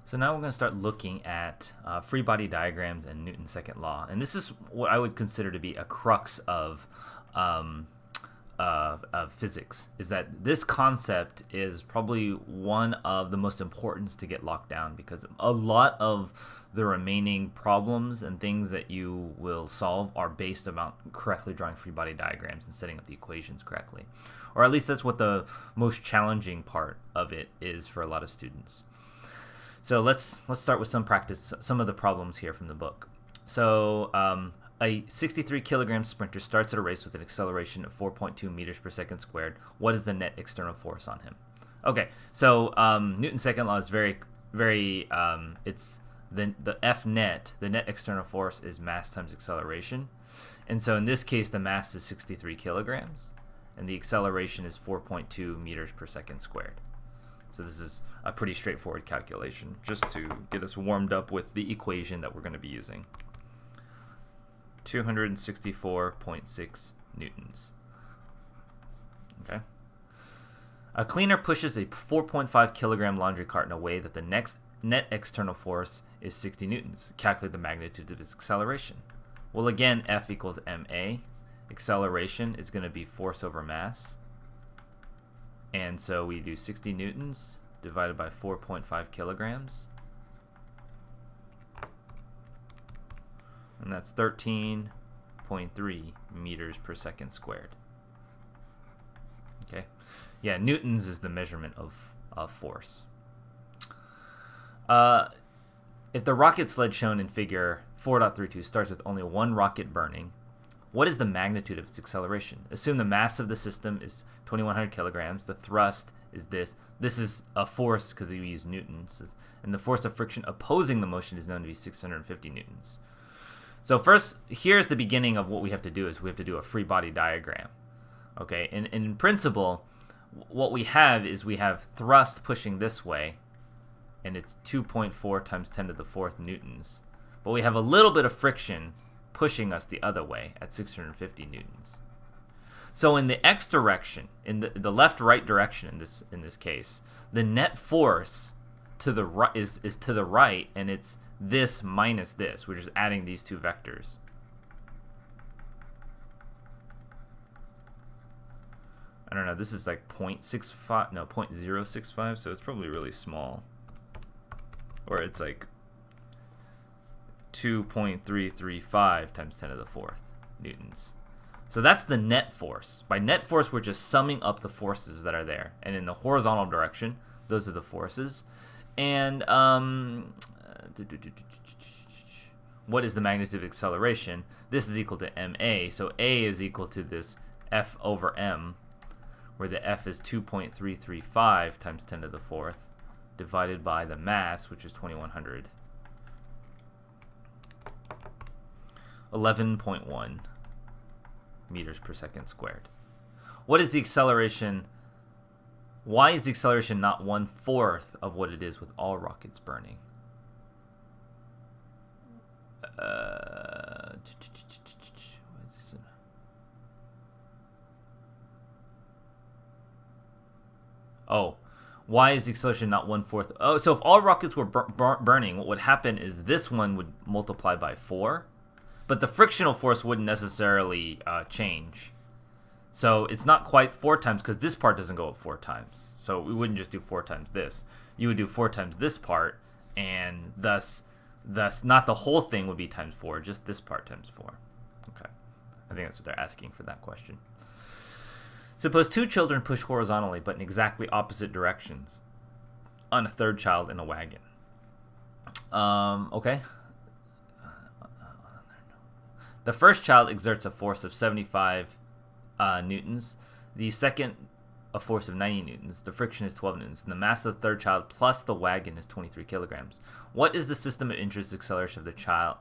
So now we're going to start looking at free body diagrams and Newton's second law. And this is what I would consider to be a crux of physics, is that this concept is probably one of the most important to get locked down, because a lot of the remaining problems and things that you will solve are based about correctly drawing free body diagrams and setting up the equations correctly. Or at least that's what the most challenging part of it is for a lot of students. So let's start with some of the problems here from the book. So a 63 kilogram sprinter starts at a race with an acceleration of 4.2 meters per second squared. What is the net external force on him? Okay, so Newton's second law is very, it's the F net, the net external force is mass times acceleration. And so in this case, the mass is 63 kilograms, and the acceleration is 4.2 meters per second squared. So this is a pretty straightforward calculation, just to get us warmed up with the equation that we're going to be using. 264.6 newtons. Okay. A cleaner pushes a 4.5 kilogram laundry cart in a way that the net external force is 60 newtons. Calculate the magnitude of its acceleration. Well, again, F equals ma. Acceleration is going to be force over mass. And so we do 60 newtons divided by 4.5 kilograms. And that's 13.3 meters per second squared. Okay. Yeah, newtons is the measurement of force. If the rocket sled shown in figure 4.32 starts with only one rocket burning, what is the magnitude of its acceleration? Assume the mass of the system is 2,100 kilograms. The thrust is this. This is a force because we use newtons. And the force of friction opposing the motion is known to be 650 newtons. So first, here's the beginning of what we have to do, is we have to do a free body diagram. Okay, and in principle, what we have is we have thrust pushing this way, and it's 2.4 times 10 to the fourth newtons. But we have a little bit of friction pushing us the other way at 650 newtons. So in the x direction, in the left-right direction in this case, the net force to the right is to the right, and it's this minus this. We're just adding these two vectors. I don't know, this is like 0.065, so it's probably really small. Or it's like 2.335 times 10 to the fourth newtons. So that's the net force. By net force, we're just summing up the forces that are there. And in the horizontal direction, those are the forces. And what is the magnitude of acceleration? This is equal to ma. So a is equal to this F over m, where the F is 2.335 times 10 to the fourth, divided by the mass, which is 2,100. 11.1 meters per second squared. What is the acceleration? Why is the acceleration not 1/4 of what it is with all rockets burning? What is this? Oh, why is the acceleration not 1/4? Oh, so if all rockets were burning, what would happen is this one would multiply by 4. But the frictional force wouldn't necessarily change. So it's not quite 4 times, because this part doesn't go up 4 times. So we wouldn't just do 4 times this. You would do 4 times this part, and thus not the whole thing would be times 4, just this part times 4. Okay. I think that's what they're asking for that question. Suppose 2 children push horizontally, but in exactly opposite directions on a third child in a wagon. Okay. The first child exerts a force of 75 newtons. The second, a force of 90 newtons. The friction is 12 newtons. And the mass of the third child plus the wagon is 23 kilograms. What is the system of interest acceleration of the child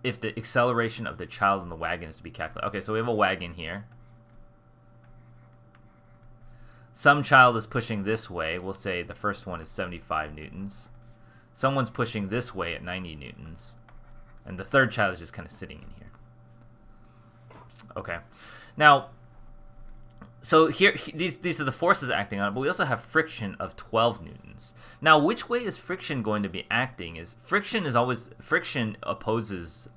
if the acceleration of the child in the wagon is to be calculated? Okay, so we have a wagon here. Some child is pushing this way. We'll say the first one is 75 newtons. Someone's pushing this way at 90 newtons. And the third child is just kind of sitting in here. Okay. Now, So here, these are the forces acting on it, but we also have friction of 12 newtons. Now, which way is friction going to be acting? Friction opposes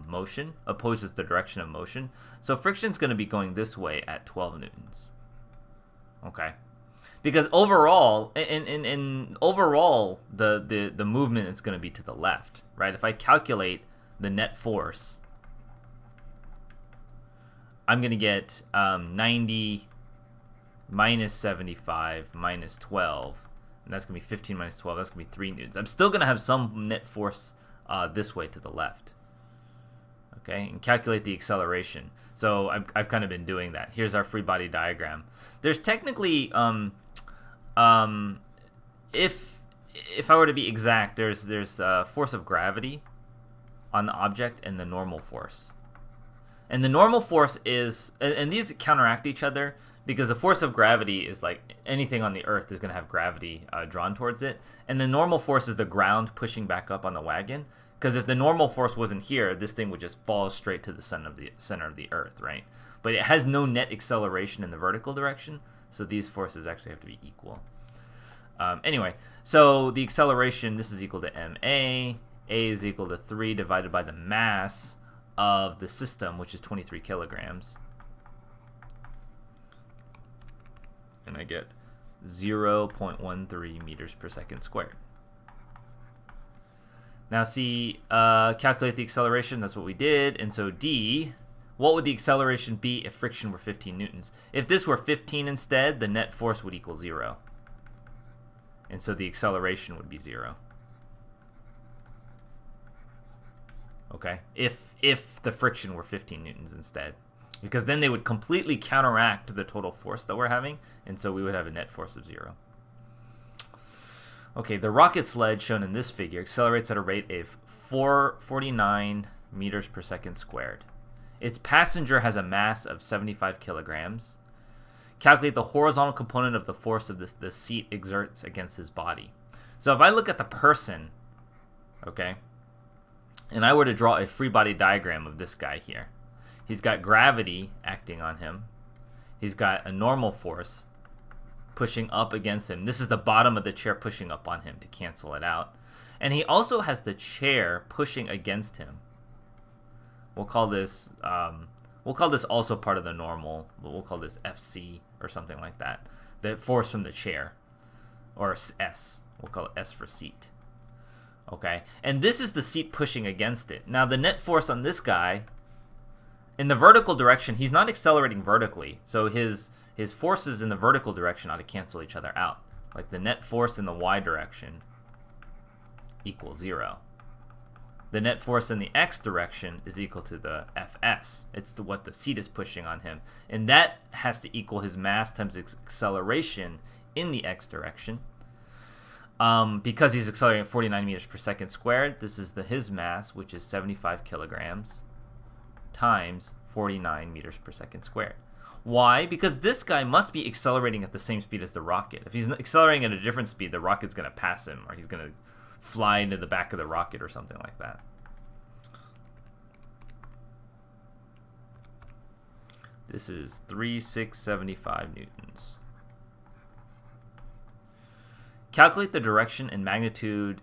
motion, opposes the direction of motion. So friction is going to be going this way at 12 newtons. Okay, because overall, overall, the movement is going to be to the left, right? If I calculate the net force, I'm going to get 90 minus 75 minus 12, and that's going to be 15 minus 12. That's going to be 3 newtons. I'm still going to have some net force this way to the left. Okay, and calculate the acceleration. So I've kind of been doing that. Here's our free body diagram. There's technically, if I were to be exact, there's force of gravity on the object and the normal force. And the normal force is, and these counteract each other, because the force of gravity is like anything on the earth is going to have gravity drawn towards it. And the normal force is the ground pushing back up on the wagon. Because if the normal force wasn't here, this thing would just fall straight to the center of the earth, right? But it has no net acceleration in the vertical direction, so these forces actually have to be equal. Anyway, so the acceleration, this is equal to ma. A is equal to 3 divided by the mass of the system, which is 23 kilograms. And I get 0.13 meters per second squared. Now see, calculate the acceleration, that's what we did. And so D, what would the acceleration be if friction were 15 newtons? If this were 15 instead, the net force would equal 0. And so the acceleration would be 0. Okay, if the friction were 15 newtons instead. Because then they would completely counteract the total force that we're having, and so we would have a net force of 0. Okay, the rocket sled shown in this figure accelerates at a rate of 449 meters per second squared. Its passenger has a mass of 75 kilograms. Calculate the horizontal component of the force of the seat exerts against his body. So if I look at the person, okay, and I were to draw a free body diagram of this guy here, he's got gravity acting on him. He's got a normal force pushing up against him. This is the bottom of the chair pushing up on him to cancel it out. And he also has the chair pushing against him. We'll call this also part of the normal, but we'll call this FC or something like that. The force from the chair, or S. We'll call it S for seat. Okay, and this is the seat pushing against it. Now the net force on this guy, in the vertical direction, he's not accelerating vertically, so his forces in the vertical direction ought to cancel each other out. Like the net force in the y direction equals 0. The net force in the x direction is equal to the Fs. It's what the seat is pushing on him. And that has to equal his mass times acceleration in the x direction. Because he's accelerating at 49 meters per second squared, this is his mass, which is 75 kilograms, times 49 meters per second squared. Why? Because this guy must be accelerating at the same speed as the rocket. If he's accelerating at a different speed, the rocket's going to pass him, or he's going to fly into the back of the rocket or something like that. This is 3,675 newtons. Calculate the direction and magnitude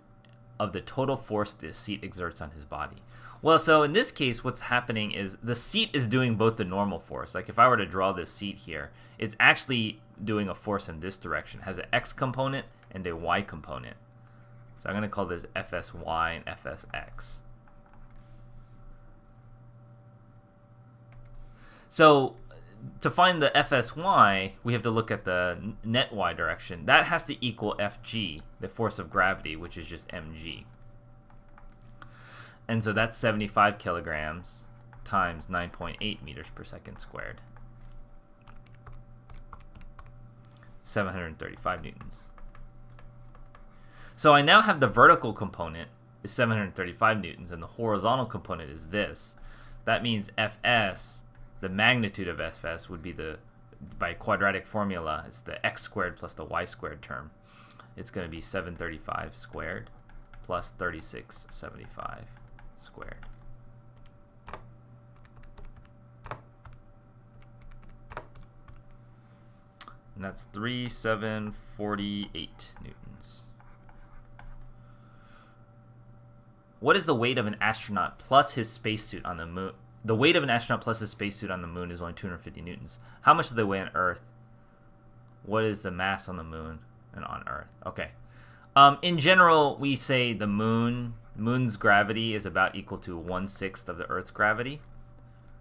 of the total force the seat exerts on his body. Well, so in this case, what's happening is the seat is doing both the normal force. Like if I were to draw this seat here, it's actually doing a force in this direction. It has an x component and a y component. So I'm going to call this Fsy and Fsx. So to find the Fsy, we have to look at the net y direction. That has to equal Fg, the force of gravity, which is just mg. And so that's 75 kilograms times 9.8 meters per second squared. 735 newtons. So I now have the vertical component is 735 newtons and the horizontal component is this. That means Fs, the magnitude of Fs would be by quadratic formula, it's the x squared plus the y squared term. It's going to be 735 squared plus 3675 squared. And that's 3,748 newtons. What is the weight of an astronaut plus his spacesuit on the moon? The weight of an astronaut plus his spacesuit on the moon is only 250 newtons. How much do they weigh on Earth? What is the mass on the moon and on Earth? Okay. In general, we say the moon's gravity is about equal to 1/6 of the Earth's gravity.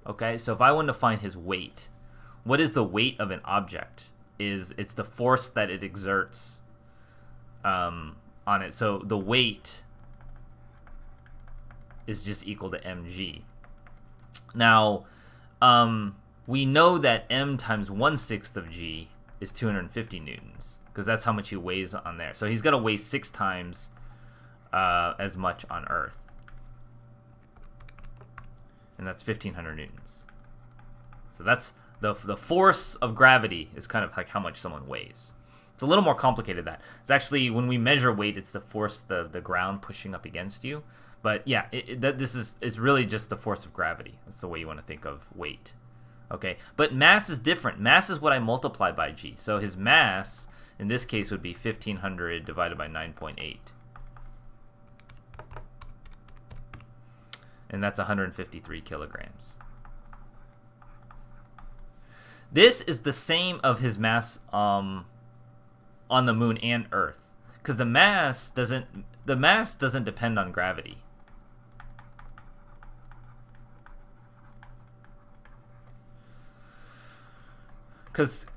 Okay, so if I wanted to find his weight, what is the weight of an object? It's the force that it exerts on it. So the weight is just equal to mg. Now, we know that m times 1/6 of g is 250 newtons, because that's how much he weighs on there. So he's got to weigh 6 times as much on Earth. And that's 1,500 newtons. So that's the force of gravity is kind of like how much someone weighs. It's a little more complicated than that. It's actually, when we measure weight, it's the force the ground pushing up against you. But yeah, it's really just the force of gravity. That's the way you want to think of weight. Okay, but mass is different. Mass is what I multiply by g. So his mass, in this case, would be 1,500 divided by 9.8. And that's 153 kilograms. This is the same of his mass on the moon and Earth, because the mass doesn't depend on gravity. Because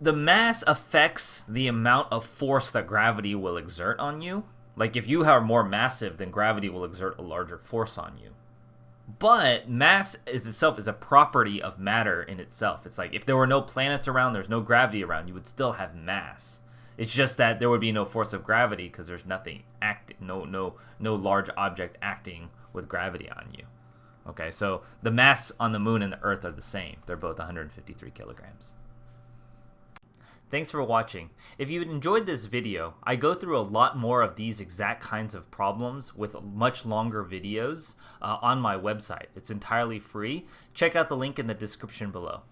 the mass affects the amount of force that gravity will exert on you. Like, if you are more massive, then gravity will exert a larger force on you. But mass itself is a property of matter in itself. It's like, if there were no planets around, there's no gravity around, you would still have mass. It's just that there would be no force of gravity because there's nothing no large object acting with gravity on you. Okay, so the mass on the moon and the Earth are the same. They're both 153 kilograms. Thanks for watching. If you enjoyed this video, I go through a lot more of these exact kinds of problems with much longer videos on my website. It's entirely free. Check out the link in the description below.